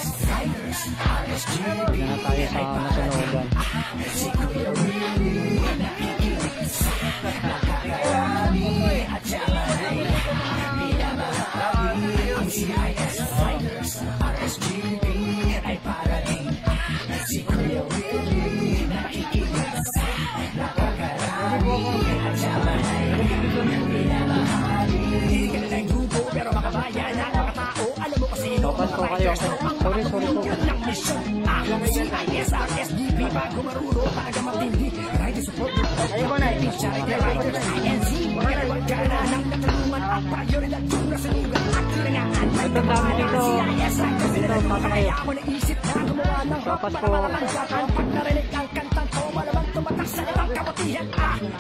na tayo sa nasunugan. CIS Fighters, RSGP ay parating. Si Kuya Willie nakikinig sa nakakarami at siyaman ay pinamahali. Hindi ka na ng grupo pero makabayan at makatao. Alam mo kasi no, mga fighters ang makakatulungan ng misyon. CIS, RSGP bago maruro talaga matindi. Rider support, charity riders, INC. Magkawag ka na ng natulungan at prioridad yung nasunugan at kilangaan. Ito dami dito. Dito, Kaya ako naisip na gumawa ng rock para malalanggatan. Pag narinig ang kantang ko, malamang tumatak sa ibang kabutihan.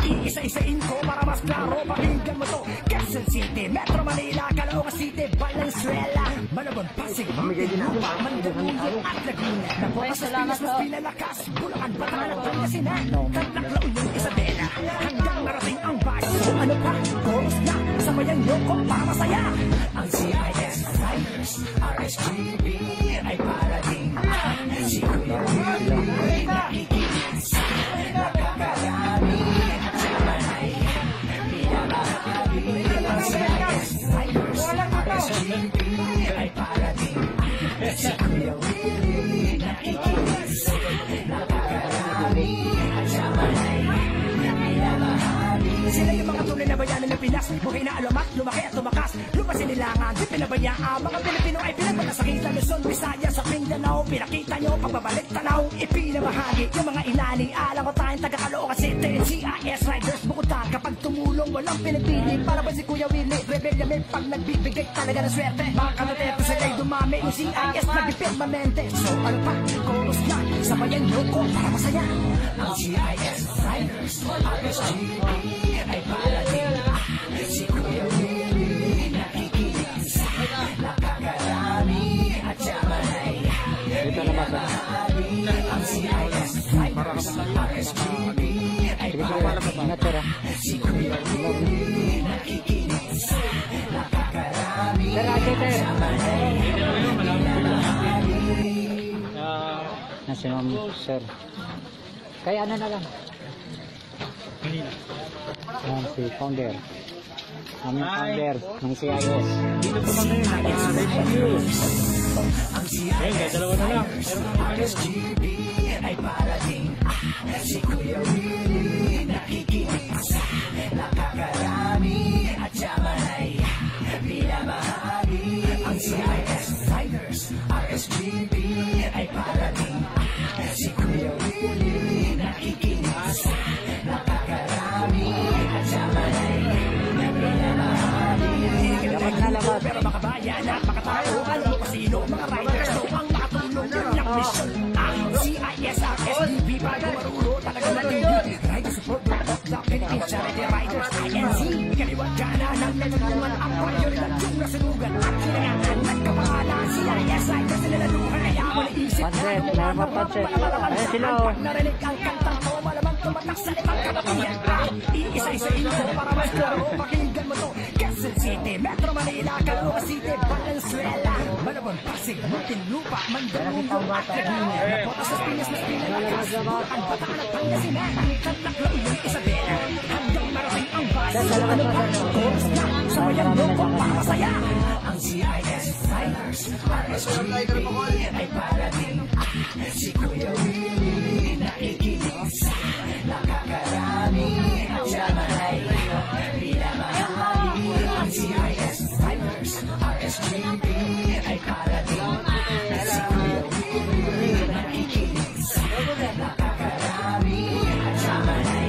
Iisa-isain ko para mas klaro. Pakinggan mo to. Quezon City, Metro Manila, Caloocan City, Valenzuela, Malabon, Pasig, Muntinlupa, Mandaluyong at Laguna. Nabukas sa Pinas, mas pinalakas. Bulacan, Bataan at Pangasinan. Tatlak Laon yung Isabela. Hanggang narating ang bago. Ano pa? Chorus na. Sabayan nyo ko para masaya. Ang CIS Fighters, RSGP ay parating. Si Kuya Willie nakikinig sa nakakarami at siyaman ay pinamahali. Ang CIS Fighters, RSGP ay parating. Si Kuya Willie nakikinig sa nakakarami at siyaman ay pinamahali. Sila yung mga tunay na bayanan ng Pinas. Buhay na alamat, lumaki at tumakas. Lumasin nilangan, di pinabayaan. Mga Pilipino ay pinagmalasakita. Luzon, Visayas, sa Mindanao. Pinakita nyo, pagbabalik tanaw. Ipinamahagi yung mga inani. Alam ko tayong taga Caloocan City. CIS Riders, bukutan. Kapag tumulong, walang pinipili. Para ba si Kuya Willie? Rebellion may pag nagbibigay talaga ng swerte. Mga kanotete sila'y dumami. Yung CIS nagpipirmamente. So ano pa? Chorus na. Sabayan nyo ko para masaya. Ang CIS Riders, RSGP ay parating. Si Kuya Willie nakikinig sa nakakarami at siyaman ay pinamahali. Ang CIS Fighters, RSGP ay parating. Si Kuya Willie nakikinig sa nakakarami at siyaman ay pinamahali. Nasi Ma'am Sir. Kaya ano na lang. Yan si Founder. Aming founder ng CIS. Dito po kami. Ang CIS RSGP ay parating. Si Kuya Willie nakikinig sa nakakarami at siyaman ay pinamahali. Ang CIS Fighters, RSGP ay parating. Si Kuya Willie nakikinig sa nakakarami at siyaman ay pinamahali. Dapat nalaman pero makabayan at makatao. Alam mo kasino mga riders to ang makatulong ng mission. Ang CIS RSGP bago maruro talaga matindi. Rider support the Philippine Charity Riders INC. Kaliwag ka na ng natulungan ang prioridad yung nasunugan at kinangangan. Nagkapangalan CIS Riders nilaluhan. Kaya ako naisip na Ayan sila o. pag narinig ang kantang ko, malamang tumatak sa ibang kabutihan. Iisa-isain ko para mas klaro. Pakinggan mo to. Quezon City, Metro Manila, Caloocan City, Valenzuela, Malabon, Pasig, Muntinlupa, Mandaluyong at Laguna. Nabukas sa Pinas, mas pinalakas. Bulacan, Bataan at Pangasinan. Tatlak Laon yung Isabela. Hanggang marating ang bago. Ano pa? Chorus na. Sabayan mo ko para masaya. Ang CIS Fighters, RSGP ay parating. Si Kuya Willie nakikinig sa nakakarami at siyaman ay pinamahali. Ang CIS Fighters, RSGP ay parating. Si Kuya Willie nakikinig sa nakakarami at siyaman ay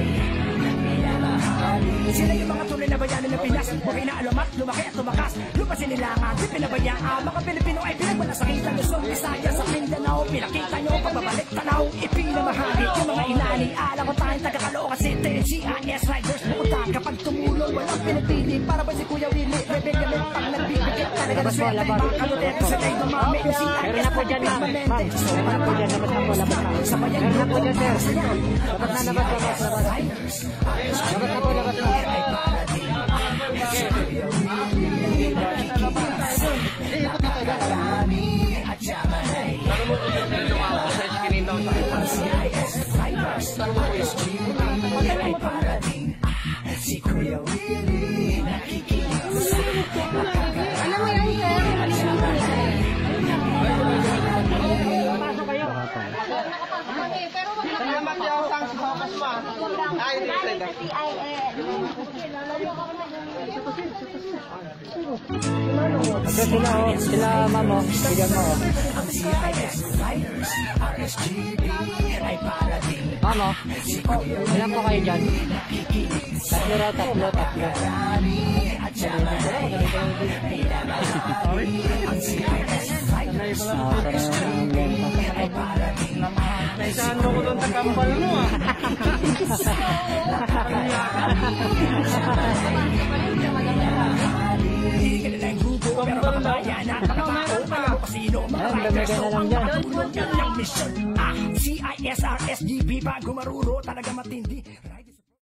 pinamahali. Sila yung mga tunay na bayanan ng Pinas. Buhay na alamat, lumaki at tumakas. Lumasin nilangan, di pinabayaan. Mga Pilipino ay pinagmalasakita. Luzon, Visayas, sa Mindanao. Pinakita nyo, pagbabalik tanaw. Ipinamahagi yung mga inani. Alam ko tayong taga Caloocan City. CIS Riders, bukutan. Kapag tumulong, walang pinipili. Para ba si Kuya Willie? Rebellion may pag nagbibigay talaga ng swerte. Mga kanotete sila'y dumami. Yung CIS nagpipirmamente. So ano pa? Chorus na. Sabayan nyo ko para masaya. Ang CIS Riders, RSGP ay parating. Si Kuya Willie nakikinig sa nakakarami at siyaman ay sila. Ito sila oh. Sila ma'am oh. Bigyan mo oh. Ma'am oh. Ilan po kayo dyan? Tatlo raw, tatlo. Naisahan mo ko doon sa kambal mo ah. Kambal na. Ayan, dami ka na lang dyan. CISR, SGB, bago maruro talaga matindi.